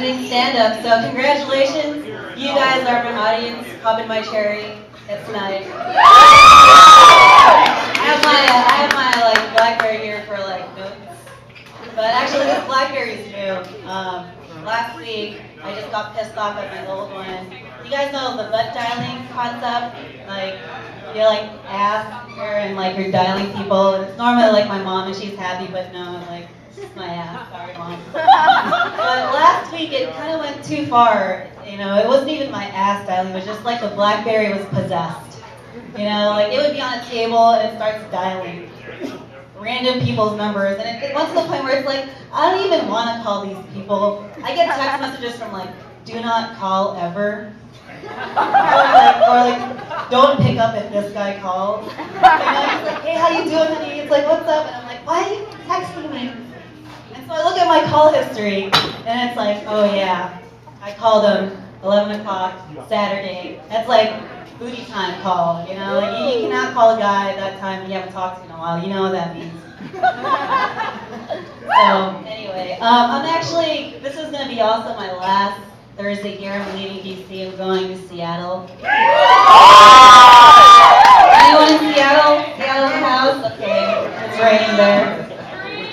amazing stand-up. So congratulations, you guys are my audience. Pop in my cherry. It's nice. I have my like BlackBerry here for like notes. But actually, this BlackBerry is new. Last week, I just got pissed off at my old one. You guys know the butt dialing concept? Like, you like ask her and like you're dialing people. And it's normally like my mom and she's happy, but no, like, it's just my ass. Sorry, mom. But last week, it kind of went too far. You know, it wasn't even my ass dialing. It was just like the BlackBerry was possessed. You know, like it would be on a table and it starts dialing random people's numbers, and it went to the point where it's like, I don't even want to call these people. I get text messages from like, do not call ever. or like, don't pick up if this guy calls. And I'm like, hey, how you doing, honey? It's like, what's up? And I'm like, why are you texting me? And so I look at my call history, and it's like, oh yeah, I called him 11 o'clock Saturday. That's like booty time call, you know? Like you cannot call a guy at that time and you haven't talked to him in a while. You know what that means. So anyway, I'm actually, this is going to be also my last Thursday here. I'm leaving DC. I'm going to Seattle. Anyone in Seattle? Seattle in the house? Okay, it's raining there.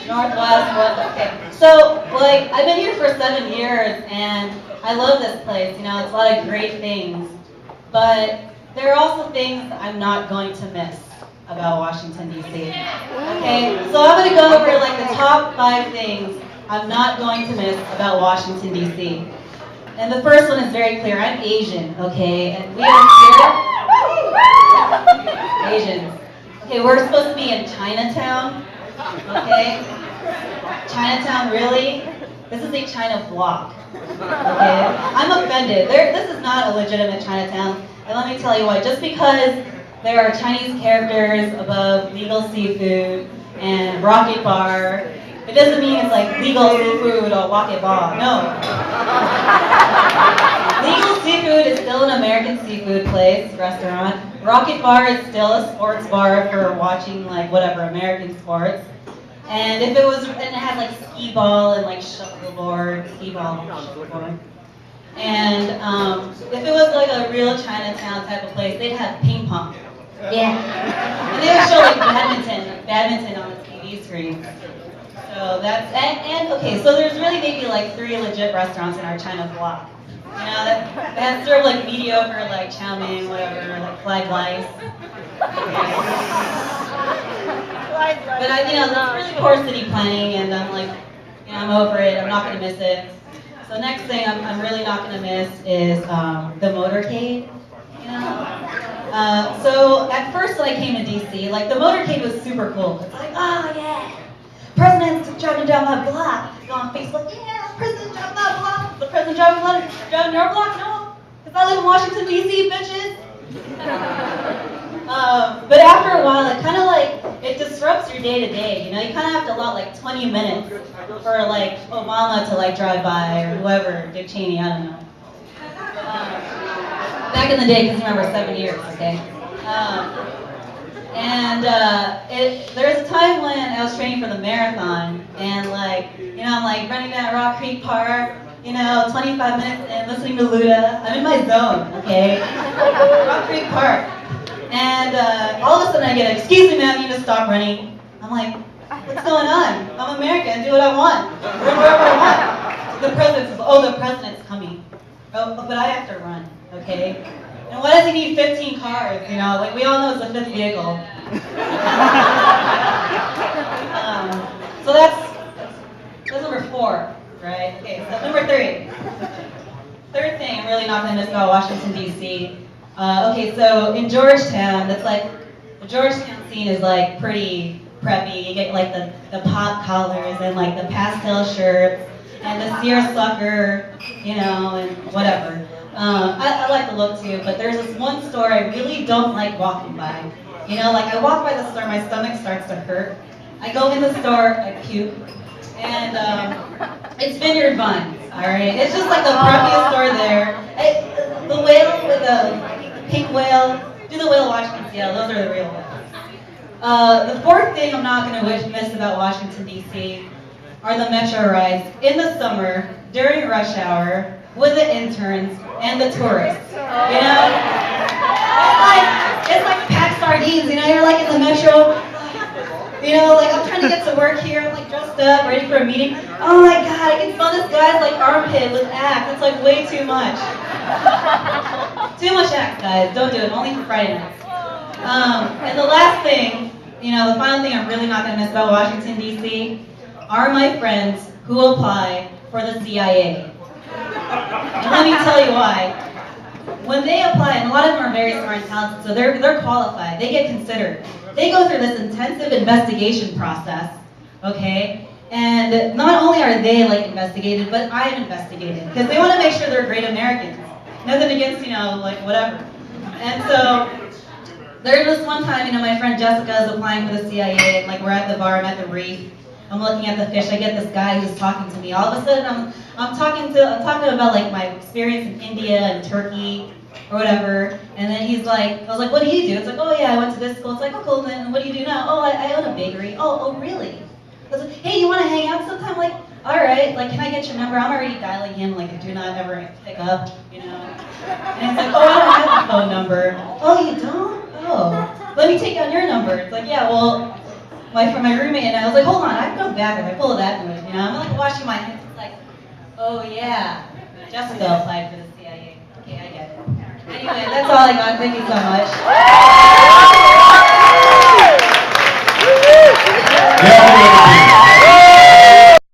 Northwest, what? Okay. So, like, I've been here for 7 years, and I love this place. You know, it's a lot of great things. But there are also things I'm not going to miss about Washington, D.C. Okay, so I'm going to go over like the top 5 things I'm not going to miss about Washington, D.C. And the first one is very clear. I'm Asian, okay? And we are here. Asians. Okay, we're supposed to be in Chinatown, okay? Chinatown, really? This is a China block, okay? I'm offended. This is not a legitimate Chinatown. And let me tell you why. Just because there are Chinese characters above legal seafood and Rocket Bar, it doesn't mean it's like legal seafood or Rocket Bar. No. Legal seafood is still an American seafood place, restaurant. Rocket Bar is still a sports bar for watching like whatever American sports. And if it was, and it had like skee ball and like shuffleboard, skee ball, shuffleboard. And if it was like a real Chinatown type of place, they'd have ping pong. Yeah. And they would show like badminton on the TV screen. So that's, and okay, so there's really maybe like 3 legit restaurants in our China block. You know, that serve like mediocre, like chow mein, whatever, like flag rice. But I, you know, it's really poor city planning, and I'm like, you know, I'm over it. I'm not gonna miss it. So next thing I'm really not gonna miss is the motorcade. You know. So at first when I came to DC, like the motorcade was super cool. It's like, oh yeah, president's driving down my block. Go on Facebook, yeah, president driving my block. The president driving your block? No, because I live in Washington D.C., bitches. But after a while, it kind of like, it disrupts your day to day, you know, you kind of have to allot like 20 minutes for like Obama to like drive by or whoever, Dick Cheney, I don't know. Back in the day, because remember 7 years, okay? There was a time when I was training for the marathon, and like, you know, I'm like running down Rock Creek Park, you know, 25 minutes and listening to Luda. I'm in my zone, okay? Rock Creek Park. And all of a sudden I get, excuse me ma'am, you need to stop running. I'm like, what's going on? I'm American, do what I want. Run wherever I want. The president says, oh, the president's coming. Oh, but I have to run, okay? And why does he need 15 cars, you know? Like, we all know it's the 5th vehicle. So that's number 4, right? Okay, so number 3. Third thing I'm really not going to miss about Washington, D.C. Okay, so in Georgetown, that's like, the Georgetown scene is like pretty preppy. You get like the pop collars and like the pastel shirts and the seersucker, you know, and whatever. I like the look too, but there's this one store I really don't like walking by. You know, like I walk by the store, my stomach starts to hurt. I go in the store, I puke, and it's Vineyard Vines, all right? It's just like the preppiest store there. The whale with the pink whale, do the whale watching in Seattle, those are the real ones. The 4th thing I'm not going to miss about Washington, D.C. are the metro rides in the summer during rush hour with the interns and the tourists. You know? It's like packed sardines, you know, you're like in the metro. You know, like I'm trying to get to work here, I'm like dressed up, ready for a meeting. Oh my god, I can smell this guy's like armpit with Axe. It's like way too much. Too much Axe, guys. Don't do it. Only for Friday nights. And the last thing, you know, the final thing I'm really not going to miss about Washington, D.C. are my friends who apply for the CIA. And let me tell you why. When they apply, and a lot of them are very smart and talented, so they're qualified. They get considered. They go through this intensive investigation process, okay? And not only are they like investigated, but I am investigated because they want to make sure they're great Americans. Nothing against, you know, like whatever. And so there's this one time, you know, my friend Jessica is applying for the CIA, and like we're at the bar, I'm at the reef. I'm looking at the fish. I get this guy who's talking to me. All of a sudden, I'm talking about like my experience in India and Turkey or whatever. And then he's like, I was like, what do you do? It's like, oh yeah, I went to this school. It's like, oh cool. Then what do you do now? Oh, I own a bakery. Oh really? I was like, hey, you want to hang out sometime? Like, all right. Like, can I get your number? I'm already dialing him. Like, do not ever pick up. You know. And he's like, oh, I don't have a phone number. Oh, you don't? Oh, let me take down your number. It's like, yeah, well. From my roommate and I was like, hold on, I have no backup. I pull it that way, you know. I'm like washing my hands. It's like, oh yeah, Jessica applied for the CIA. Okay, I get it. Anyway, that's all I got. Thank you so much. Yeah,